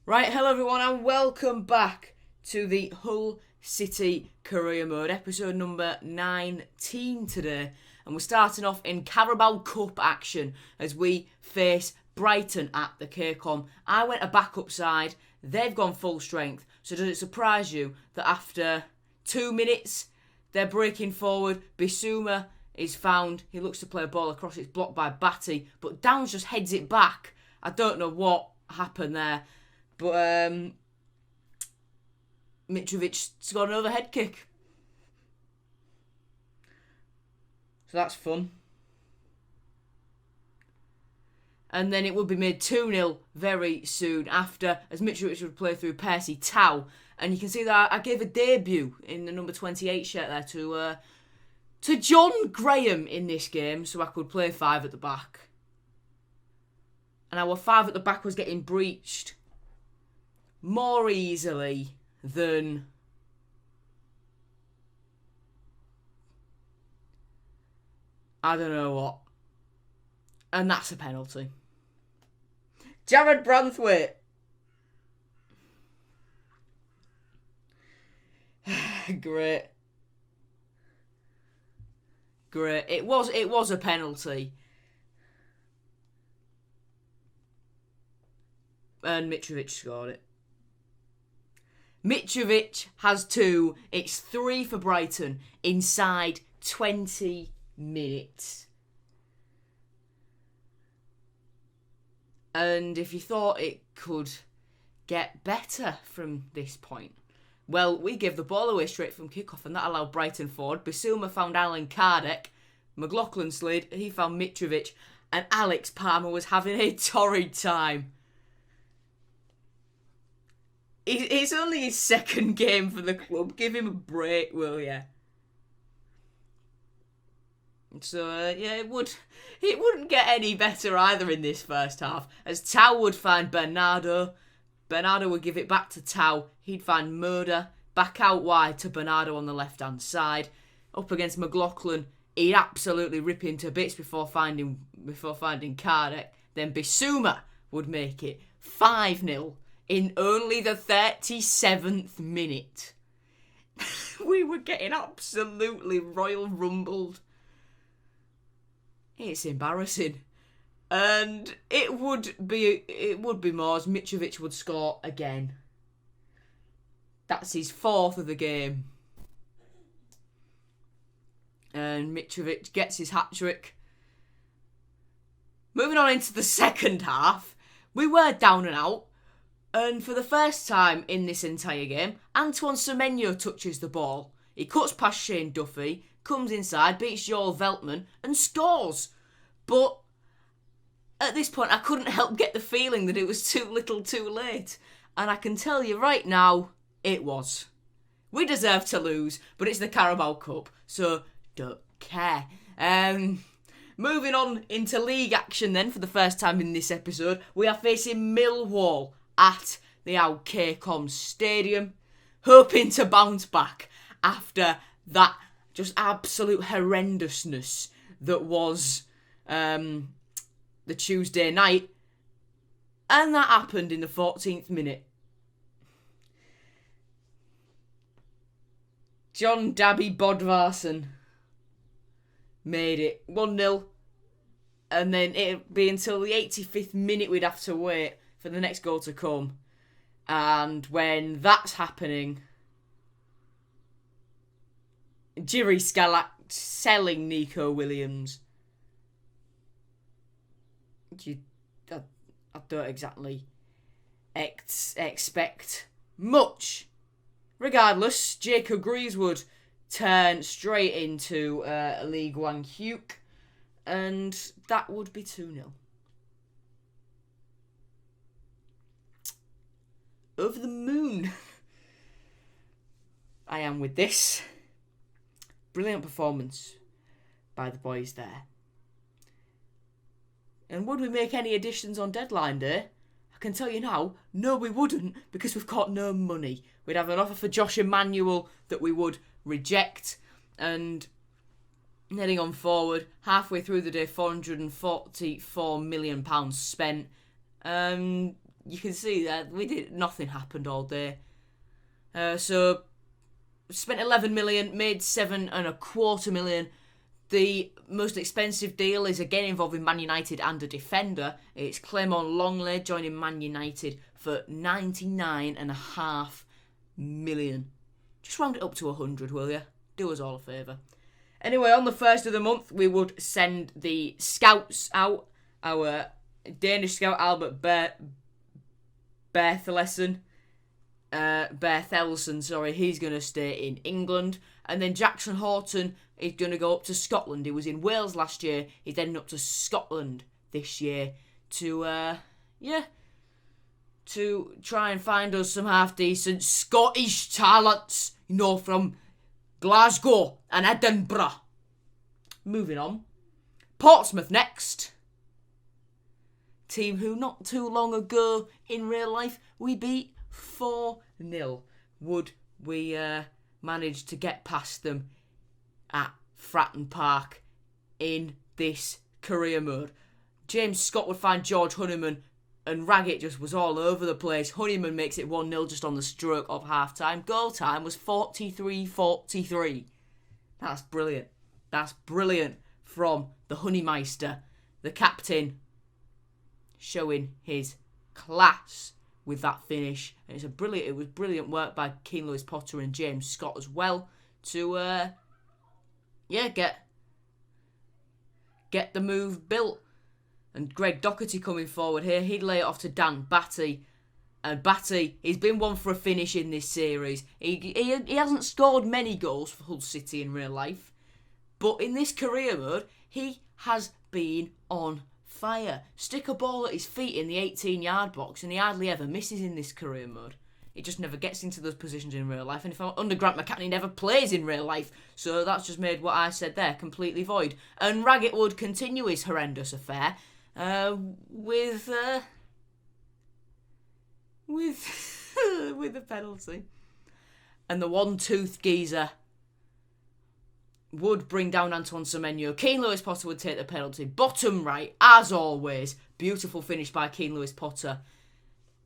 Right, hello everyone and welcome back to the Hull City Career Mode, episode number 19 today. And we're starting off in Carabao Cup action as we face Brighton at the KCOM. I went a backup side, they've gone full strength. So does it surprise you that after 2 minutes they're breaking forward? Bissouma is found, he looks to play a ball across, it's blocked by Batty, but Downs just heads it back. I don't know what happened there. But Mitrovic's got another head kick. So that's fun. And then it will be made 2-0 very soon after, as Mitrovic would play through Percy Tau. And you can see that I gave a debut in the number 28 shirt there to John Graham in this game, so I could play 5 at the back. And our 5 at the back was getting breached more easily than I don't know what. And that's a penalty. Jared Branthwaite. Great. It was a penalty. And Mitrovic scored it. Mitrovic has 2. It's 3 for Brighton inside 20 minutes. And if you thought it could get better from this point, well, we gave the ball away straight from kickoff and that allowed Brighton forward. Bissouma found Alan Kardec. McLaughlin slid, he found Mitrovic. And Alex Palmer was having a torrid time. It's only his second game for the club. Give him a break, will ya? So, it wouldn't get any better either in this first half. As Tau would find Bernardo. Bernardo would give it back to Tau. He'd find Murder. Back out wide to Bernardo on the left-hand side. Up against McLaughlin. He'd absolutely rip into bits before finding Kardec. Then Bissouma would make it 5-0. In only the 37th minute. We were getting absolutely Royal Rumbled. It's embarrassing. And it would be more as Mitrovic would score again. That's his 4th of the game. And Mitrovic gets his hat-trick. Moving on into the second half, we were down and out. And for the first time in this entire game, Antoine Semenyo touches the ball. He cuts past Shane Duffy, comes inside, beats Joel Veltman and scores. But at this point, I couldn't help get the feeling that it was too little too late. And I can tell you right now, it was. We deserve to lose, but it's the Carabao Cup, so don't care. Moving on into league action then for the first time in this episode, we are facing Millwall at the old KCOM Stadium, hoping to bounce back after that just absolute horrendousness that was the Tuesday night. And that happened in the 14th minute. John Dabby Bodvarsson made it 1-0. And then it'd be until the 85th minute we'd have to wait for the next goal to come. And when that's happening, Jiri Scalak selling Nico Williams. I don't exactly expect much. Regardless, Jacob Greasewood turned straight into League One Huke, and that would be 2-0. Over the moon I am with this. Brilliant performance by the boys there. And would we make any additions on deadline day? I can tell you now, no we wouldn't, because we've got no money. We'd have an offer for Josh Emmanuel that we would reject, and heading on forward, halfway through the day, £444 million spent. you can see that nothing happened all day. So spent 11 million, made 7.25 million. The most expensive deal is again involving Man United and a defender. It's Clement Longley joining Man United for 99.5 million. Just round it up to 100, will you? Do us all a favour. Anyway, on the 1st of the month, we would send the scouts out. Our Danish scout, Albert Berthelsen, he's going to stay in England. And then Jackson Horton is going to go up to Scotland. He was in Wales last year. He's heading up to Scotland this year to try and find us some half-decent Scottish talents, from Glasgow and Edinburgh. Moving on. Portsmouth next. Team who not too long ago in real life we beat 4-0. Would we manage to get past them at Fratton Park in this career mode? James Scott would find George Honeyman, and Raggett just was all over the place. Honeyman makes it 1-0 just on the stroke of half-time. Goal time was 43-43. That's brilliant. That's brilliant from the Honeymeister, the captain, showing his class with that finish. And it was brilliant work by Keane Lewis Potter and James Scott as well to get the move built. And Greg Docherty coming forward here, he'd lay it off to Dan Batty. And Batty, he's been one for a finish in this series. He hasn't scored many goals for Hull City in real life, but in this career mode, he has been on fire. Stick a ball at his feet in the 18-yard box, and he hardly ever misses in this career mode. He just never gets into those positions in real life. And if I'm under Grant McCann, he never plays in real life. So that's just made what I said there completely void. And Raggett would continue his horrendous affair with the penalty. And the one-toothed geezer would bring down Antoine Semenyo. Keane Lewis Potter would take the penalty. Bottom right, as always. Beautiful finish by Keane Lewis Potter.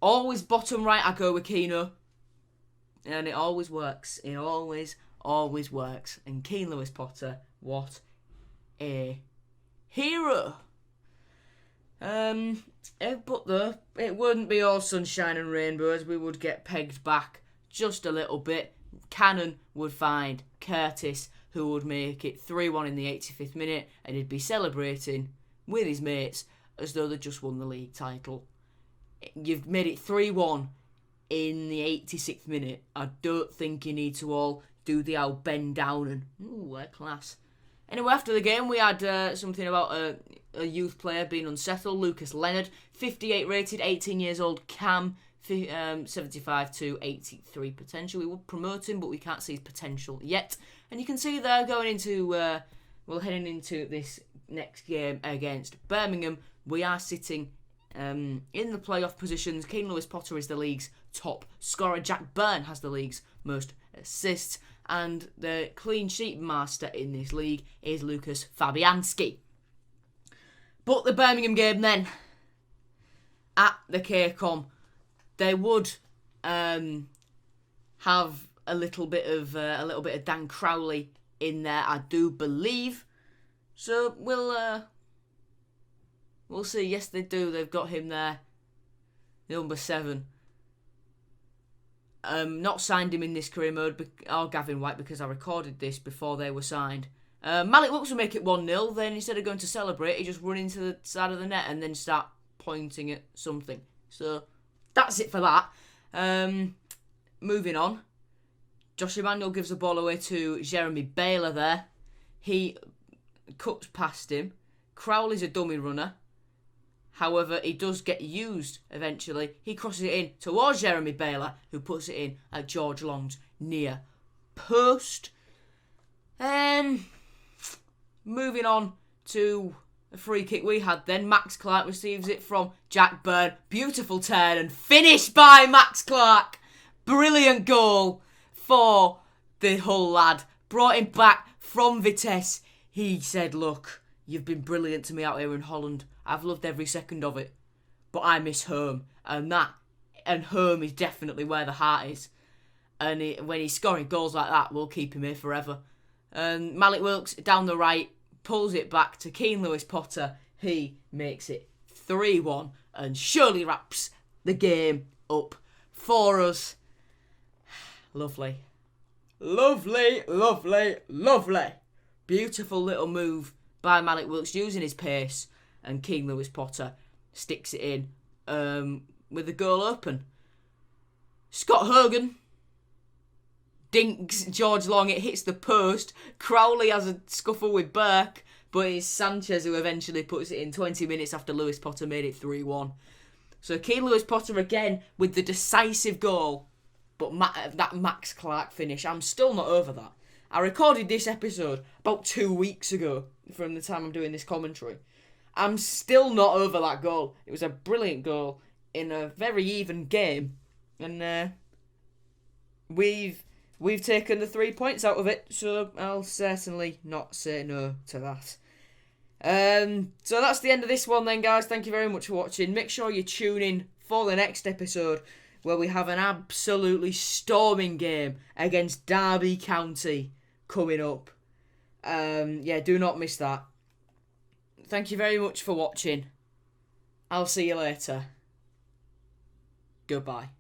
Always bottom right, I go with Keano. And it always works. It always works. And Keane Lewis Potter, what a hero. But though, it wouldn't be all sunshine and rainbows. We would get pegged back just a little bit. Cannon would find Curtis, who would make it 3-1 in the 85th minute, and he'd be celebrating with his mates as though they'd just won the league title. You've made it 3-1 in the 86th minute. I don't think you need to all do the old bend down and, ooh, class. Anyway, after the game, we had something about a youth player being unsettled. Lucas Leonard, 58 rated, 18 years old. Cam, 75 to 83 potential. We would promote him, but we can't see his potential yet. And you can see there going into, heading into this next game against Birmingham, we are sitting in the playoff positions. Keane Lewis Potter is the league's top scorer. Jack Byrne has the league's most assists. And the clean sheet master in this league is Lucas Fabianski. But the Birmingham game then, at the KCOM, they would have a little bit of Dan Crowley in there, I do believe. So we'll see. Yes, they do. They've got him there, number 7. Not signed him in this career mode, or Gavin White, because I recorded this before they were signed. Malik Wooks will make it 1-0, then instead of going to celebrate, he just run into the side of the net and then start pointing at something. So, that's it for that. Moving on. Josh Emmanuel gives the ball away to Jeremy Baylor there. He cuts past him. Crowley's a dummy runner. However, he does get used eventually. He crosses it in towards Jeremy Baylor, who puts it in at George Long's near post. Moving on to a free kick we had then. Max Clark receives it from Jack Byrne. Beautiful turn and finish by Max Clark. Brilliant goal for the Hull lad. Brought him back from Vitesse. He said, look, you've been brilliant to me out here in Holland. I've loved every second of it. But I miss home. and home is definitely where the heart is. And when he's scoring goals like that, we'll keep him here forever. And Malik Wilks down the right pulls it back to Keane Lewis Potter. He makes it 3-1 and surely wraps the game up for us. Lovely. Lovely, lovely, lovely. Beautiful little move by Malik Wilks using his pace, and Keane Lewis Potter sticks it in with the goal open. Scott Hogan dinks George Long. It hits the post. Crowley has a scuffle with Burke, but it's Sanchez who eventually puts it in 20 minutes after Lewis Potter made it 3-1. So Keane Lewis Potter again with the decisive goal, but that Max Clark finish, I'm still not over that. I recorded this episode about 2 weeks ago from the time I'm doing this commentary. I'm still not over that goal. It was a brilliant goal in a very even game, and we've taken the 3 points out of it, so I'll certainly not say no to that. So that's the end of this one then, guys. Thank you very much for watching. Make sure you tune in for the next episode, where we have an absolutely storming game against Derby County coming up. Do not miss that. Thank you very much for watching. I'll see you later. Goodbye.